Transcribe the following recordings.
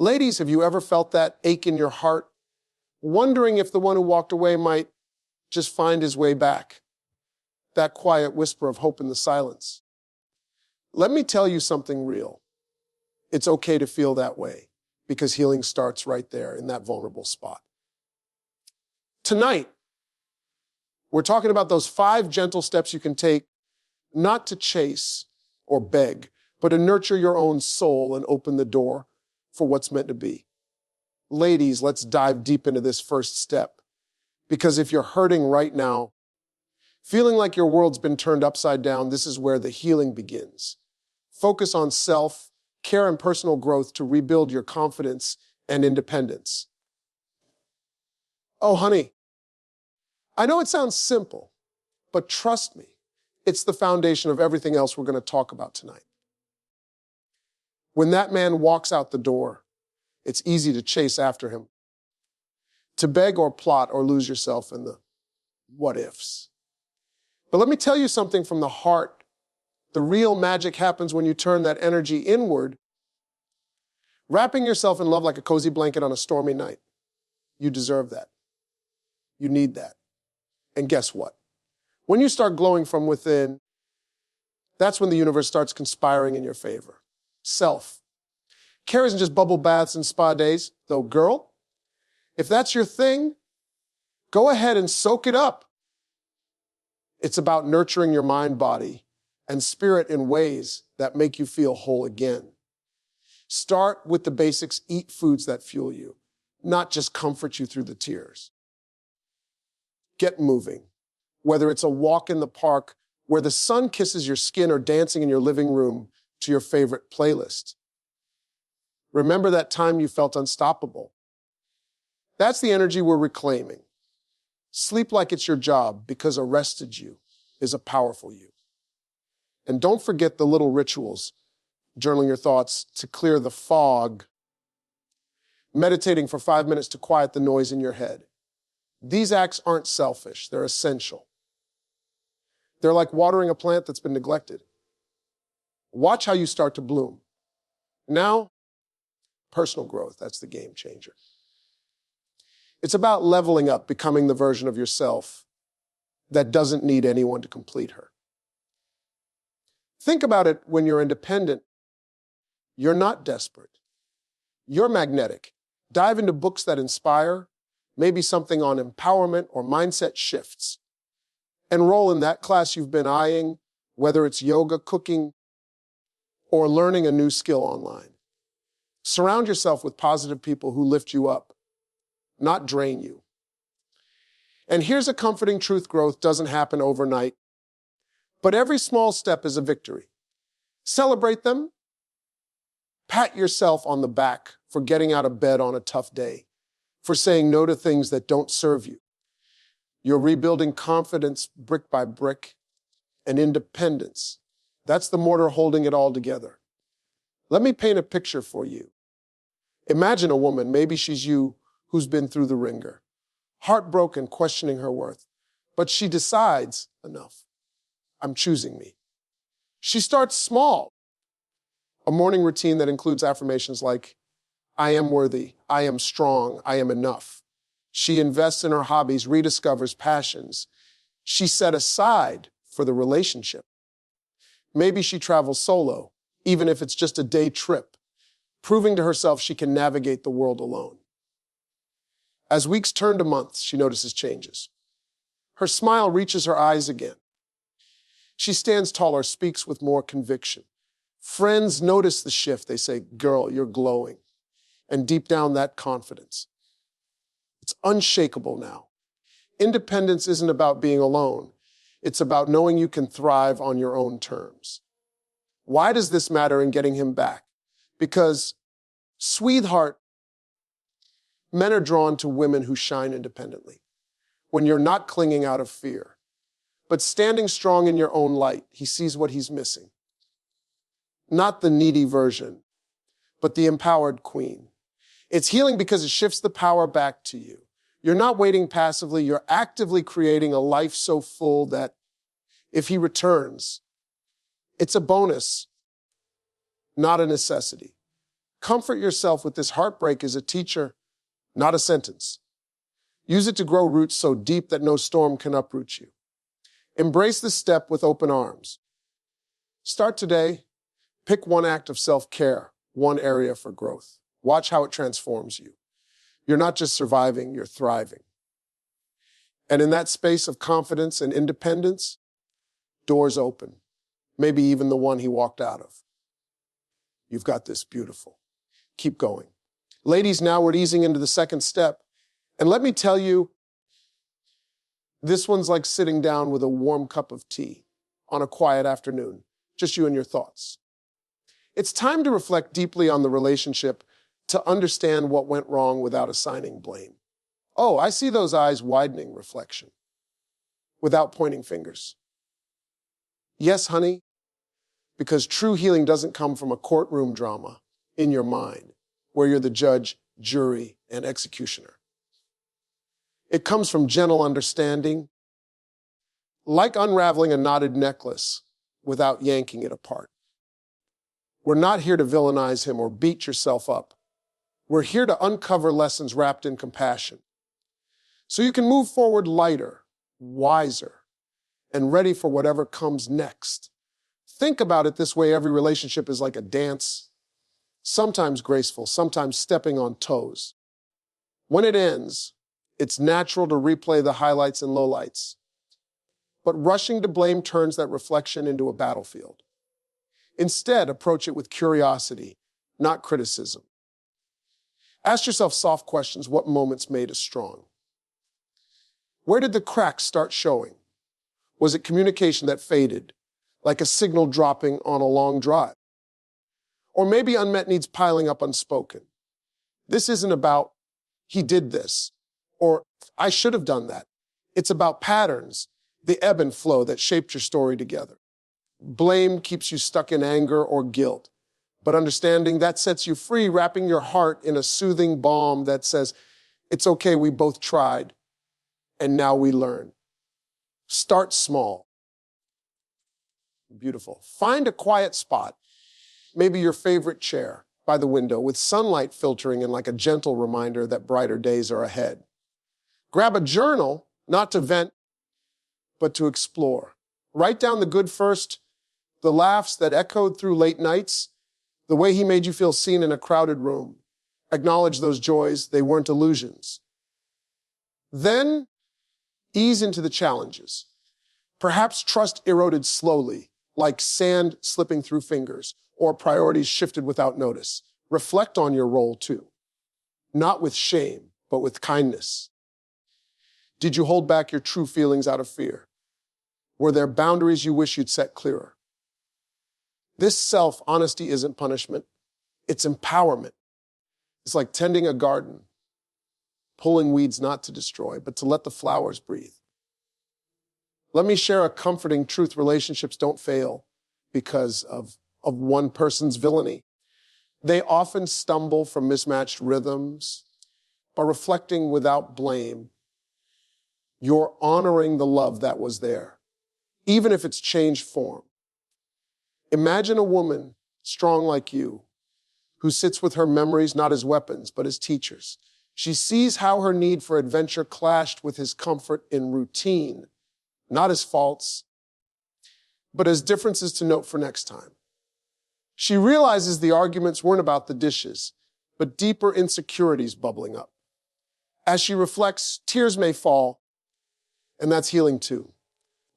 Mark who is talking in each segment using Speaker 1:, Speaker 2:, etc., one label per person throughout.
Speaker 1: Ladies, have you ever felt that ache in your heart, wondering if the one who walked away might just find his way back? That quiet whisper of hope in the silence. Let me tell you something real. It's okay to feel that way, because healing starts right there in that vulnerable spot. Tonight, we're talking about those 5 gentle steps you can take, not to chase or beg, but to nurture your own soul and open the door for what's meant to be. Ladies, let's dive deep into this first step, because if you're hurting right now, feeling like your world's been turned upside down, this is where the healing begins. Focus on self, care, and personal growth to rebuild your confidence and independence. Oh, honey, I know it sounds simple, but trust me, it's the foundation of everything else we're going to talk about tonight. When that man walks out the door, it's easy to chase after him, to beg or plot or lose yourself in the what ifs. But let me tell you something from the heart. The real magic happens when you turn that energy inward, wrapping yourself in love like a cozy blanket on a stormy night. You deserve that. You need that. And guess what? When you start glowing from within, that's when the universe starts conspiring in your favor. Self. Care isn't just bubble baths and spa days, though, girl. If that's your thing, go ahead and soak it up. It's about nurturing your mind, body, and spirit in ways that make you feel whole again. Start with the basics. Eat foods that fuel you, not just comfort you through the tears. Get moving, whether it's a walk in the park where the sun kisses your skin or dancing in your living room to your favorite playlist. Remember that time you felt unstoppable. That's the energy we're reclaiming. Sleep like it's your job, because a rested you is a powerful you. And don't forget the little rituals, journaling your thoughts to clear the fog, meditating for 5 minutes to quiet the noise in your head. These acts aren't selfish, they're essential. They're like watering a plant that's been neglected. Watch how you start to bloom. Now, personal growth, that's the game changer. It's about leveling up, becoming the version of yourself that doesn't need anyone to complete her. Think about it when you're independent. You're not desperate. You're magnetic. Dive into books that inspire, maybe something on empowerment or mindset shifts. Enroll in that class you've been eyeing, whether it's yoga, cooking, or learning a new skill online. Surround yourself with positive people who lift you up, not drain you. And here's a comforting truth: growth doesn't happen overnight, but every small step is a victory. Celebrate them. Pat yourself on the back for getting out of bed on a tough day, for saying no to things that don't serve you. You're rebuilding confidence brick by brick, and independence. That's the mortar holding it all together. Let me paint a picture for you. Imagine a woman, maybe she's you, who's been through the ringer, heartbroken, questioning her worth, but she decides, enough, I'm choosing me. She starts small. A morning routine that includes affirmations like, I am worthy, I am strong, I am enough. She invests in her hobbies, rediscovers passions she set aside for the relationship. Maybe she travels solo, even if it's just a day trip, proving to herself she can navigate the world alone. As weeks turn to months, she notices changes. Her smile reaches her eyes again. She stands taller, speaks with more conviction. Friends notice the shift. They say, girl, you're glowing. And deep down, that confidence. It's unshakable now. Independence isn't about being alone. It's about knowing you can thrive on your own terms. Why does this matter in getting him back? Because, sweetheart, men are drawn to women who shine independently. When you're not clinging out of fear, but standing strong in your own light, he sees what he's missing. Not the needy version, but the empowered queen. It's healing because it shifts the power back to you. You're not waiting passively, you're actively creating a life so full that if he returns, it's a bonus, not a necessity. Comfort yourself with this heartbreak as a teacher, not a sentence. Use it to grow roots so deep that no storm can uproot you. Embrace this step with open arms. Start today. Pick one act of self-care, one area for growth. Watch how it transforms you. You're not just surviving, you're thriving. And in that space of confidence and independence, doors open. Maybe even the one he walked out of. You've got this. Beautiful. Keep going. Ladies, now we're easing into the second step. And let me tell you, this one's like sitting down with a warm cup of tea on a quiet afternoon, just you and your thoughts. It's time to reflect deeply on the relationship, to understand what went wrong without assigning blame. Oh, I see those eyes widening. Reflection. Without pointing fingers. Yes, honey, because true healing doesn't come from a courtroom drama in your mind, where you're the judge, jury, and executioner. It comes from gentle understanding, like unraveling a knotted necklace without yanking it apart. We're not here to villainize him or beat yourself up. We're here to uncover lessons wrapped in compassion, so you can move forward lighter, wiser, and ready for whatever comes next. Think about it this way: every relationship is like a dance, sometimes graceful, sometimes stepping on toes. When it ends, it's natural to replay the highlights and lowlights, but rushing to blame turns that reflection into a battlefield. Instead, approach it with curiosity, not criticism. Ask yourself soft questions. What moments made us strong? Where did the cracks start showing? Was it communication that faded, like a signal dropping on a long drive? Or maybe unmet needs piling up unspoken? This isn't about, he did this, or I should have done that. It's about patterns, the ebb and flow that shaped your story together. Blame keeps you stuck in anger or guilt, but understanding that sets you free, wrapping your heart in a soothing balm that says, it's okay, we both tried, and now we learn. Start small. Beautiful. Find a quiet spot, maybe your favorite chair by the window, with sunlight filtering in like a gentle reminder that brighter days are ahead. Grab a journal, not to vent, but to explore. Write down the good first, the laughs that echoed through late nights, the way he made you feel seen in a crowded room. Acknowledge those joys, they weren't illusions. Then, ease into the challenges. Perhaps trust eroded slowly, like sand slipping through fingers, or priorities shifted without notice. Reflect on your role too. Not with shame, but with kindness. Did you hold back your true feelings out of fear? Were there boundaries you wish you'd set clearer? This self-honesty isn't punishment, it's empowerment. It's like tending a garden, pulling weeds not to destroy, but to let the flowers breathe. Let me share a comforting truth. Relationships don't fail because of one person's villainy. They often stumble from mismatched rhythms. By reflecting without blame, you're honoring the love that was there, even if it's changed form. Imagine a woman strong like you, who sits with her memories not as weapons, but as teachers. She sees how her need for adventure clashed with his comfort in routine, not as faults, but as differences to note for next time. She realizes the arguments weren't about the dishes, but deeper insecurities bubbling up. As she reflects, tears may fall, and that's healing too.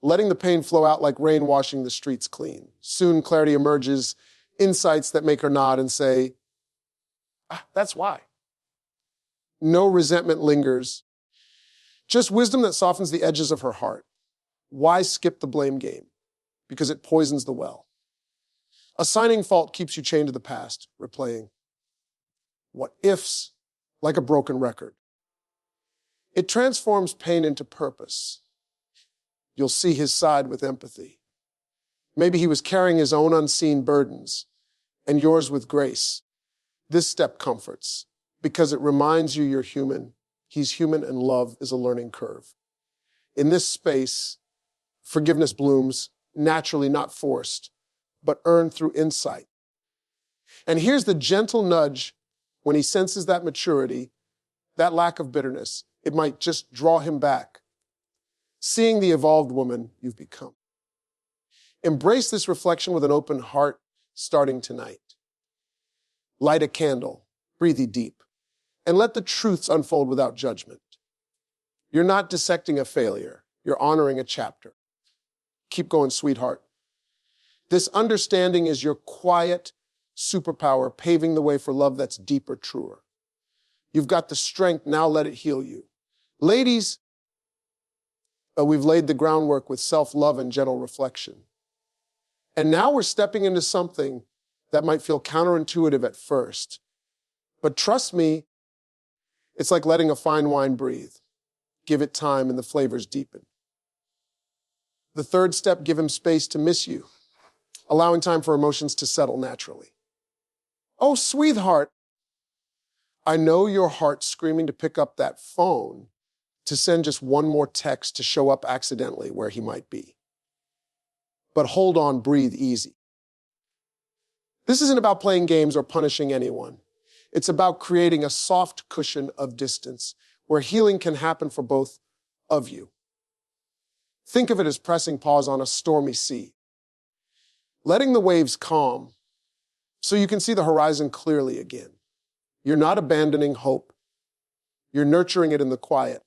Speaker 1: Letting the pain flow out like rain washing the streets clean. Soon clarity emerges, insights that make her nod and say, that's why. No resentment lingers, just wisdom that softens the edges of her heart. Why skip the blame game? Because it poisons the well. Assigning fault keeps you chained to the past, replaying what ifs like a broken record. It transforms pain into purpose. You'll see his side with empathy. Maybe he was carrying his own unseen burdens, and yours with grace. This step comforts, because it reminds you you're human. He's human, and love is a learning curve. In this space, forgiveness blooms, naturally not forced, but earned through insight. And here's the gentle nudge when he senses that maturity, that lack of bitterness. It might just draw him back, seeing the evolved woman you've become. Embrace this reflection with an open heart starting tonight. Light a candle, breathe deep, and let the truths unfold without judgment. You're not dissecting a failure. You're honoring a chapter. Keep going, sweetheart. This understanding is your quiet superpower, paving the way for love that's deeper, truer. You've got the strength, now let it heal you. Ladies, we've laid the groundwork with self-love and gentle reflection. And now we're stepping into something that might feel counterintuitive at first. But trust me, it's like letting a fine wine breathe. Give it time and the flavors deepen. The third step, give him space to miss you, allowing time for emotions to settle naturally. Oh, sweetheart, I know your heart's screaming to pick up that phone, to send just one more text to show up accidentally where he might be. But hold on, breathe easy. This isn't about playing games or punishing anyone. It's about creating a soft cushion of distance where healing can happen for both of you. Think of it as pressing pause on a stormy sea, letting the waves calm so you can see the horizon clearly again. You're not abandoning hope. You're nurturing it in the quiet.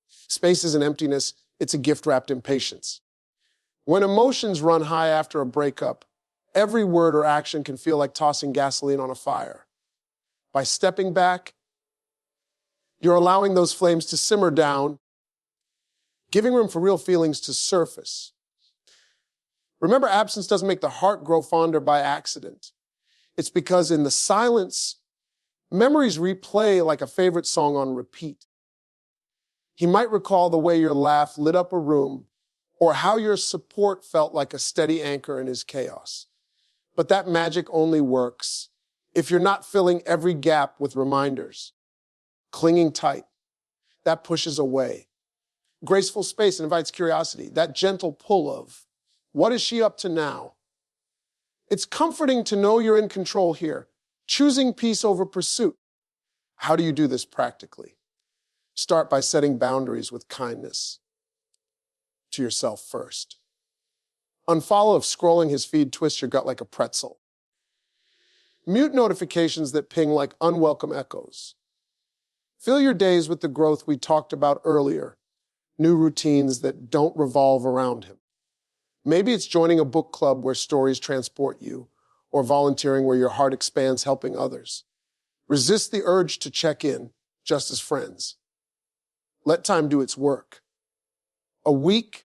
Speaker 1: Space isn't emptiness. It's a gift wrapped in patience. When emotions run high after a breakup, every word or action can feel like tossing gasoline on a fire. By stepping back, you're allowing those flames to simmer down, giving room for real feelings to surface. Remember, absence doesn't make the heart grow fonder by accident. It's because in the silence, memories replay like a favorite song on repeat. He might recall the way your laugh lit up a room or how your support felt like a steady anchor in his chaos. But that magic only works if you're not filling every gap with reminders. Clinging tight, that pushes away. Graceful space invites curiosity, that gentle pull of, what is she up to now? It's comforting to know you're in control here, choosing peace over pursuit. How do you do this practically? Start by setting boundaries with kindness to yourself first. Unfollow if scrolling his feed twists your gut like a pretzel. Mute notifications that ping like unwelcome echoes. Fill your days with the growth we talked about earlier, new routines that don't revolve around him. Maybe it's joining a book club where stories transport you, or volunteering where your heart expands helping others. Resist the urge to check in, just as friends. Let time do its work. A week,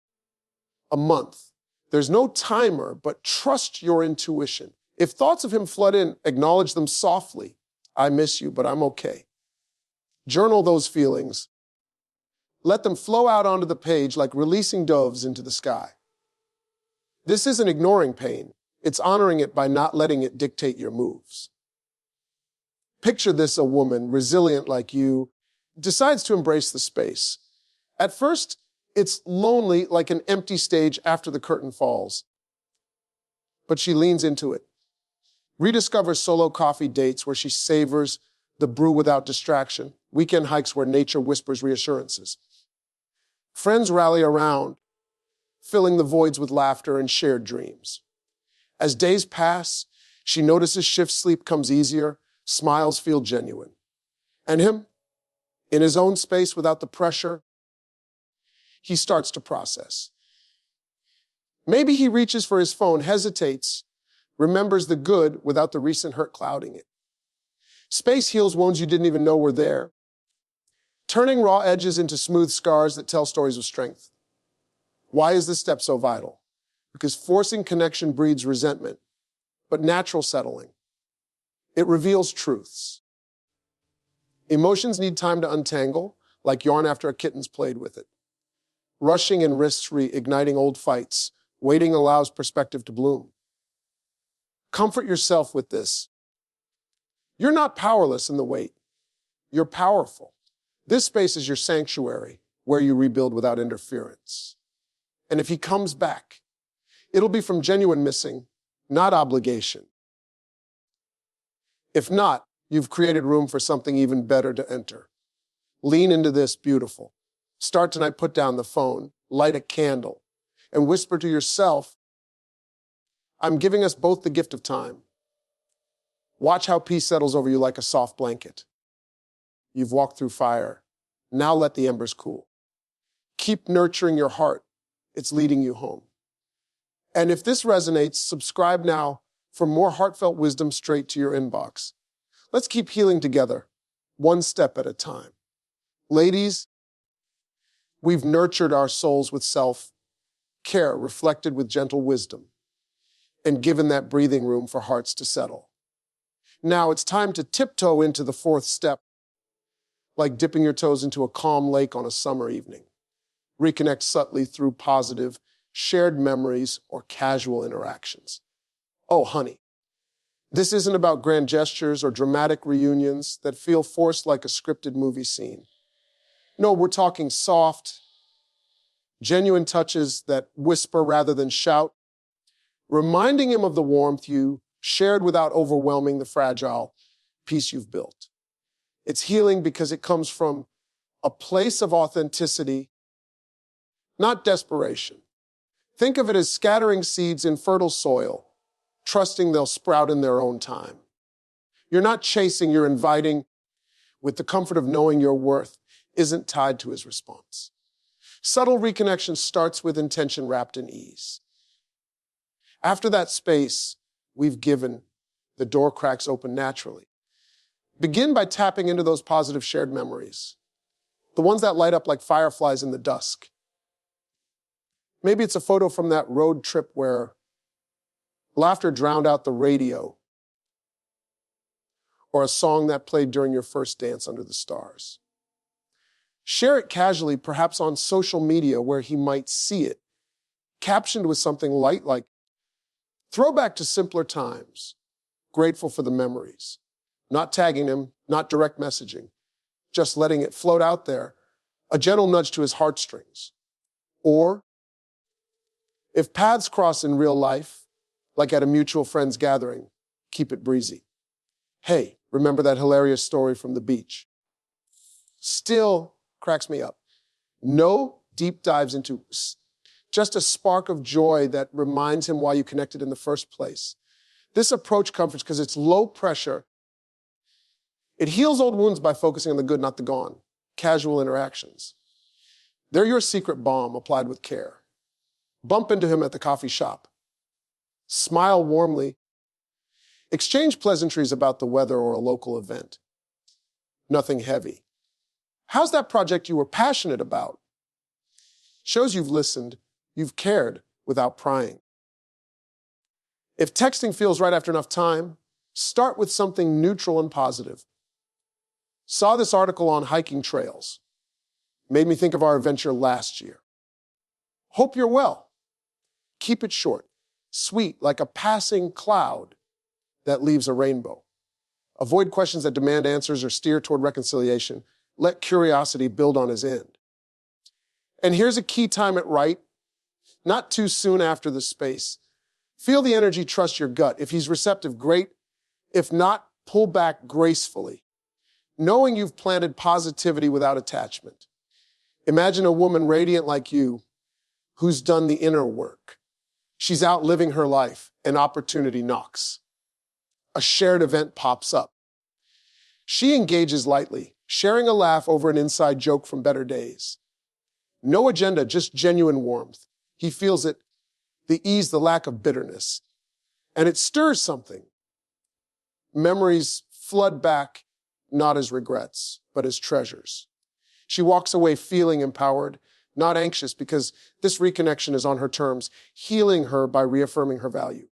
Speaker 1: a month. There's no timer, but trust your intuition. If thoughts of him flood in, acknowledge them softly. I miss you, but I'm okay. Journal those feelings. Let them flow out onto the page like releasing doves into the sky. This isn't ignoring pain. It's honoring it by not letting it dictate your moves. Picture this: a woman, resilient like you, decides to embrace the space. At first, it's lonely like an empty stage after the curtain falls. But she leans into it, rediscovers solo coffee dates where she savors the brew without distraction, weekend hikes where nature whispers reassurances. Friends rally around, filling the voids with laughter and shared dreams. As days pass, she notices shift sleep comes easier, smiles feel genuine. And him, in his own space without the pressure, he starts to process. Maybe he reaches for his phone, hesitates, remembers the good without the recent hurt clouding it. Space heals wounds you didn't even know were there, turning raw edges into smooth scars that tell stories of strength. Why is this step so vital? Because forcing connection breeds resentment, but natural settling. It reveals truths. Emotions need time to untangle, like yarn after a kitten's played with it. Rushing and risks reigniting old fights. Waiting allows perspective to bloom. Comfort yourself with this. You're not powerless in the wait. You're powerful. This space is your sanctuary where you rebuild without interference. And if he comes back, it'll be from genuine missing, not obligation. If not, you've created room for something even better to enter. Lean into this, beautiful. Start tonight, put down the phone, light a candle, and whisper to yourself, I'm giving us both the gift of time. Watch how peace settles over you like a soft blanket. You've walked through fire. Now let the embers cool. Keep nurturing your heart. It's leading you home. And if this resonates, subscribe now for more heartfelt wisdom straight to your inbox. Let's keep healing together, one step at a time. Ladies, we've nurtured our souls with self-care, reflected with gentle wisdom, and given that breathing room for hearts to settle. Now it's time to tiptoe into the fourth step, like dipping your toes into a calm lake on a summer evening. Reconnect subtly through positive, shared memories or casual interactions. Oh, honey, this isn't about grand gestures or dramatic reunions that feel forced like a scripted movie scene. No, we're talking soft, genuine touches that whisper rather than shout, reminding him of the warmth you shared without overwhelming the fragile piece you've built. It's healing because it comes from a place of authenticity, not desperation. Think of it as scattering seeds in fertile soil, trusting they'll sprout in their own time. You're not chasing, you're inviting, with the comfort of knowing your worth isn't tied to his response. Subtle reconnection starts with intention wrapped in ease. After that space we've given, the door cracks open naturally. Begin by tapping into those positive shared memories, the ones that light up like fireflies in the dusk. Maybe it's a photo from that road trip where laughter drowned out the radio, or a song that played during your first dance under the stars. Share it casually, perhaps on social media where he might see it, captioned with something light like, throwback to simpler times, grateful for the memories. Not tagging him, not direct messaging, just letting it float out there, a gentle nudge to his heartstrings. Or, if paths cross in real life, like at a mutual friend's gathering, keep it breezy. Hey, remember that hilarious story from the beach? Still cracks me up. No deep dives into just a spark of joy that reminds him why you connected in the first place. This approach comforts because it's low pressure. It heals old wounds by focusing on the good, not the gone. Casual interactions. They're your secret balm applied with care. Bump into him at the coffee shop. Smile warmly. Exchange pleasantries about the weather or a local event. Nothing heavy. How's that project you were passionate about? Shows you've listened, you've cared without prying. If texting feels right after enough time, start with something neutral and positive. Saw this article on hiking trails. Made me think of our adventure last year. Hope you're well. Keep it short, sweet like a passing cloud that leaves a rainbow. Avoid questions that demand answers or steer toward reconciliation. Let curiosity build on his end. And here's a key: time it right, not too soon after the space. Feel the energy, trust your gut. If he's receptive, great. If not, pull back gracefully, knowing you've planted positivity without attachment. Imagine a woman radiant like you who's done the inner work. She's out living her life. An opportunity knocks. A shared event pops up. She engages lightly, sharing a laugh over an inside joke from better days. No agenda, just genuine warmth. He feels it, the ease, the lack of bitterness. And it stirs something. Memories flood back, not as regrets, but as treasures. She walks away feeling empowered, not anxious, because this reconnection is on her terms, healing her by reaffirming her value.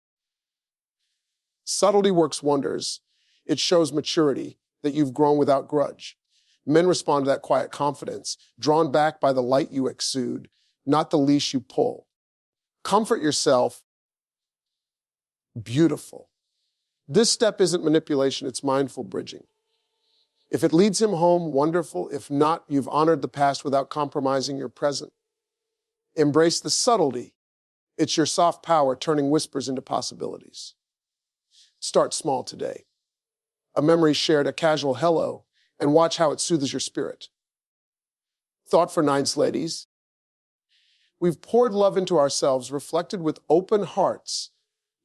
Speaker 1: Subtlety works wonders. It shows maturity, that you've grown without grudge. Men respond to that quiet confidence, drawn back by the light you exude, not the leash you pull. Comfort yourself. Beautiful. This step isn't manipulation, it's mindful bridging. If it leads him home, wonderful. If not, you've honored the past without compromising your present. Embrace the subtlety. It's your soft power turning whispers into possibilities. Start small today. a memory shared, a casual hello, and watch how it soothes your spirit. Thought for nights, ladies. We've poured love into ourselves, reflected with open hearts,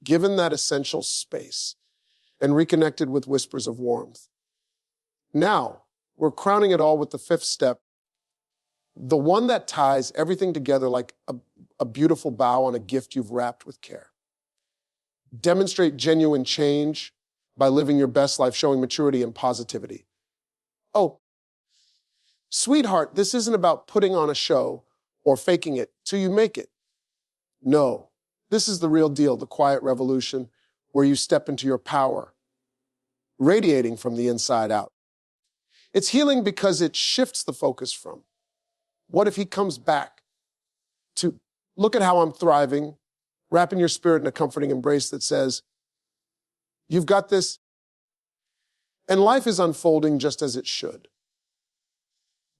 Speaker 1: given that essential space, and reconnected with whispers of warmth. Now, we're crowning it all with the fifth step, the one that ties everything together like a beautiful bow on a gift you've wrapped with care. Demonstrate genuine change by living your best life, showing maturity and positivity. Oh, sweetheart, this isn't about putting on a show or faking it till you make it. No, this is the real deal, the quiet revolution where you step into your power, radiating from the inside out. It's healing because it shifts the focus from, what if he comes back, to look at how I'm thriving, wrapping your spirit in a comforting embrace that says, you've got this, and life is unfolding just as it should.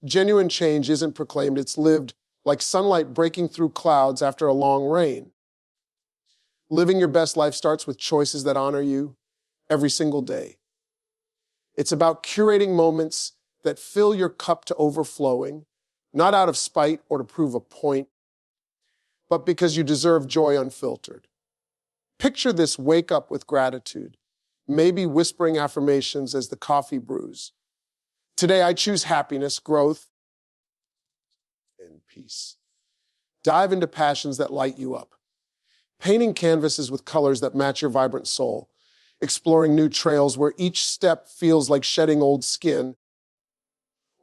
Speaker 1: Genuine change isn't proclaimed, it's lived like sunlight breaking through clouds after a long rain. Living your best life starts with choices that honor you every single day. It's about curating moments that fill your cup to overflowing, not out of spite or to prove a point, but because you deserve joy unfiltered. Picture this wake up with gratitude, maybe whispering affirmations as the coffee brews. Today I choose happiness, growth, and peace. Dive into passions that light you up. Painting canvases with colors that match your vibrant soul. Exploring new trails where each step feels like shedding old skin.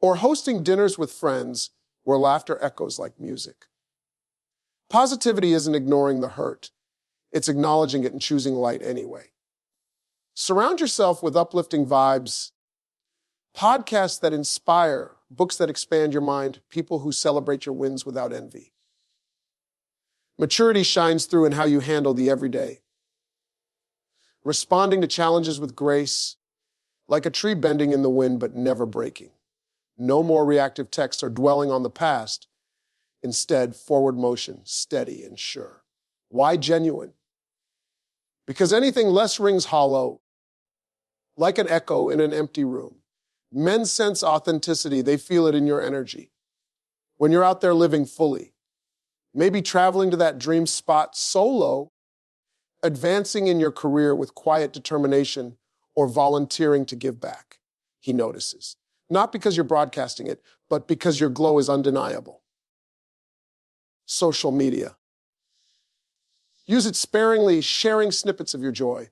Speaker 1: Or hosting dinners with friends where laughter echoes like music. Positivity isn't ignoring the hurt. It's acknowledging it and choosing light anyway. Surround yourself with uplifting vibes, podcasts that inspire, books that expand your mind, people who celebrate your wins without envy. Maturity shines through in how you handle the everyday. Responding to challenges with grace, like a tree bending in the wind but never breaking. No more reactive text or dwelling on the past. Instead, forward motion, steady and sure. Why genuine? Because anything less rings hollow, like an echo in an empty room. Men sense authenticity, they feel it in your energy. When you're out there living fully, maybe traveling to that dream spot solo, advancing in your career with quiet determination, or volunteering to give back, he notices. Not because you're broadcasting it, but because your glow is undeniable. Social media. Use it sparingly, sharing snippets of your joy.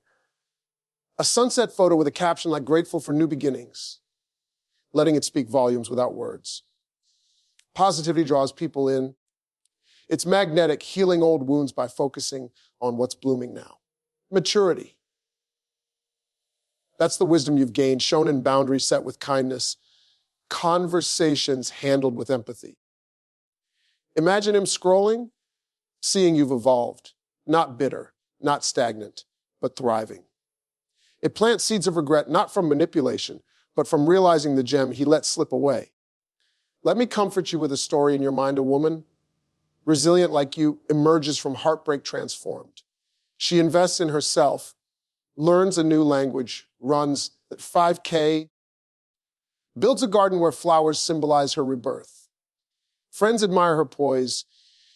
Speaker 1: A sunset photo with a caption like grateful for new beginnings, letting it speak volumes without words. Positivity draws people in. It's magnetic, healing old wounds by focusing on what's blooming now. Maturity. That's the wisdom you've gained, shown in boundaries set with kindness, conversations handled with empathy. Imagine him scrolling, seeing you've evolved, not bitter, not stagnant, but thriving. It plants seeds of regret, not from manipulation, but from realizing the gem he let slip away. Let me comfort you with a story in your mind. A woman, resilient like you, emerges from heartbreak transformed. She invests in herself, learns a new language, runs 5K, builds a garden where flowers symbolize her rebirth. Friends admire her poise.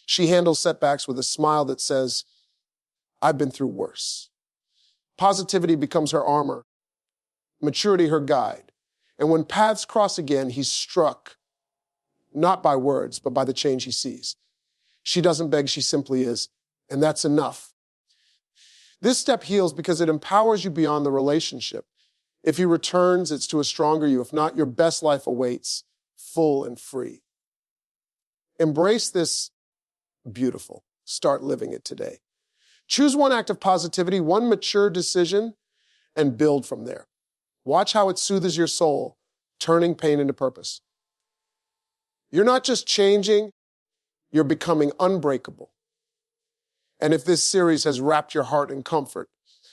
Speaker 1: She handles setbacks with a smile that says, I've been through worse. Positivity becomes her armor, maturity her guide. And when paths cross again, he's struck, not by words, but by the change he sees. She doesn't beg, she simply is, and that's enough. This step heals because it empowers you beyond the relationship. If he returns, it's to a stronger you. If not, your best life awaits, full and free. Embrace this beautiful. Start living it today. Choose one act of positivity, one mature decision, and build from there. Watch how it soothes your soul, turning pain into purpose. You're not just changing, you're becoming unbreakable. And if this series has wrapped your heart in comfort,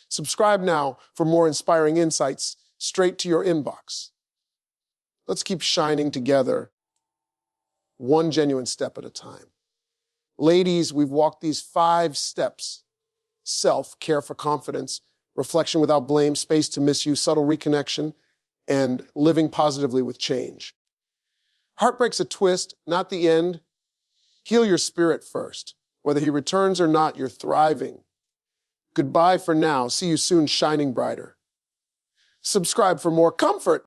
Speaker 1: subscribe now for more inspiring insights straight to your inbox. Let's keep shining together, one genuine step at a time. Ladies, we've walked these 5 steps: self, care for confidence, reflection without blame, space to miss you, subtle reconnection, and living positively with change. Heartbreak's a twist, not the end. Heal your spirit first. Whether he returns or not, you're thriving. Goodbye for now. See you soon, shining brighter. Subscribe for more comfort.